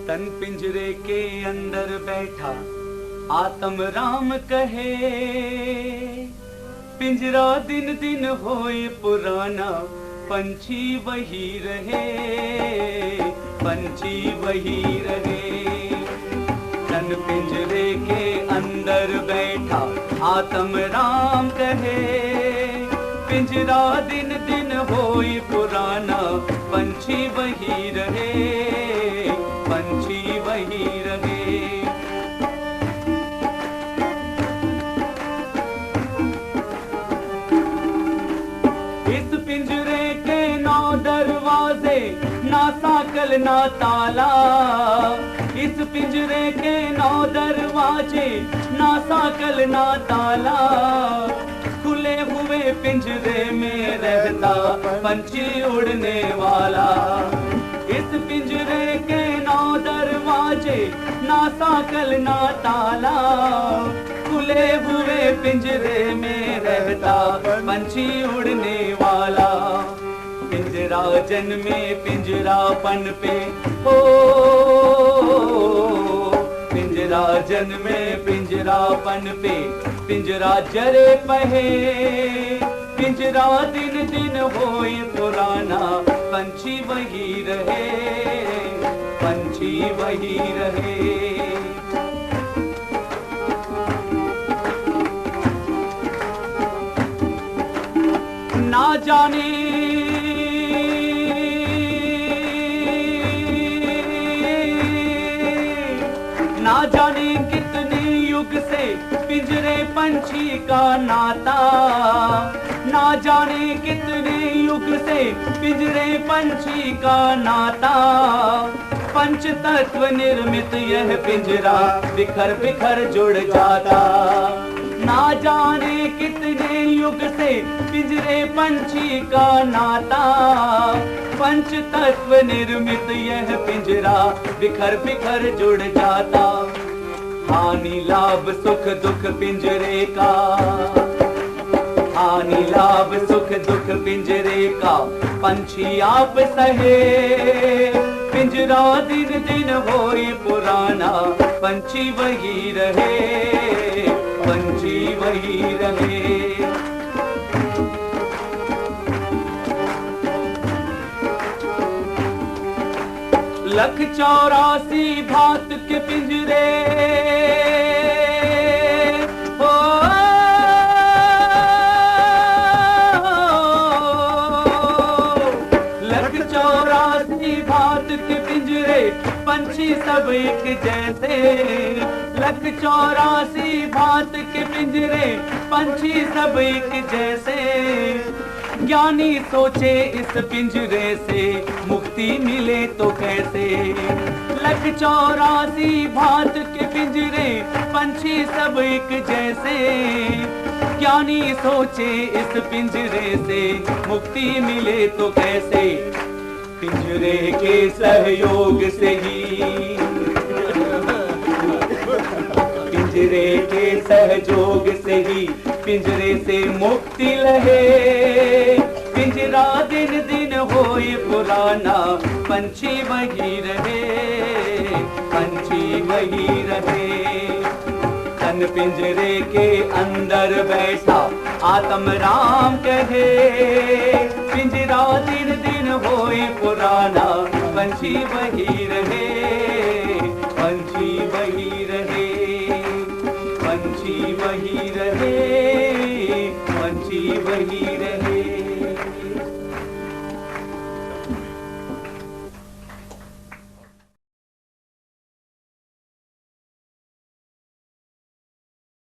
तन पिंजरे के अंदर बैठा आत्म राम कहे, पिंजरा दिन दिन होए पुराना, पंछी वही रहे, पंछी वही रहे। तन पिंजरे के अंदर बैठा आत्म राम कहे, पिंजरा दिन दिन होए पुराना, पंछी वही रहे, पंछी वही रहे। इस पिंजरे के 9 दरवाजे, ना साकल ना ताला, इस पिंजरे के 9 दरवाजे, ना साकल ना ताला, खुले हुए पिंजरे में रहता पंछी उड़ने वाला। इस पिंजरे के 9 दरवाजे, ना साकल ना ताला, खुले हुए पिंजरे में रहता पंछी उड़ने वाला। पिंजरा जन्मे पिंजरापन पे हो, पिंजरा जन्मे पिंजरापन पे, पिंजरा जरे पहे, पिंजरा दिन दिन होए पुराना, पंछी वही रहे, पंछी वही रहे। ना जाने ना जाने कितने युग से पिंजरे पंछी का नाता, ना जाने कितने युग से पिंजरे पंछी का नाता। पंच तत्व निर्मित यह पिंजरा बिखर बिखर जुड़ जाता, ना जाने कितने युग से पिंजरे पंछी का नाता। पंच तत्व निर्मित यह पिंजरा बिखर बिखर जुड़ जाता। हानि लाभ सुख दुख पिंजरे का, हानि लाभ सुख दुख पिंजरे का, पंछी आप सहे, पिंजरा दिन दिन होए पुराना, पंछी वही रहे, पंछी वही रहे। लख 84 भांत के पिंजरे हो, लख 84 भांत के पिंजरे, पंछी सब एक जैसे। लख 84 भांत के पिंजरे, पंछी सब एक जैसे। ज्ञानी सोचे इस पिंजरे से मुक्ति मिले तो कैसे। लख 84 भांत के पिंजरे, पंछी सब एक जैसे। ज्ञानी सोचे इस पिंजरे से मुक्ति मिले तो कैसे। पिंजरे के सहयोग से ही, पिंजरे के सहयोग से ही, पिंजरे से मुक्ति लहे। पिंजरा दिन दिन होए पुराना, पंछी वही रहे, पंछी वही रहे। तन पिंजरे के अंदर बैठा आत्म राम कहे, पिंजरा दिन दिन होए पुराना, पंछी वही रहे, पंछी वही रहे, पंछी वही रहे, पंछी वही रहे।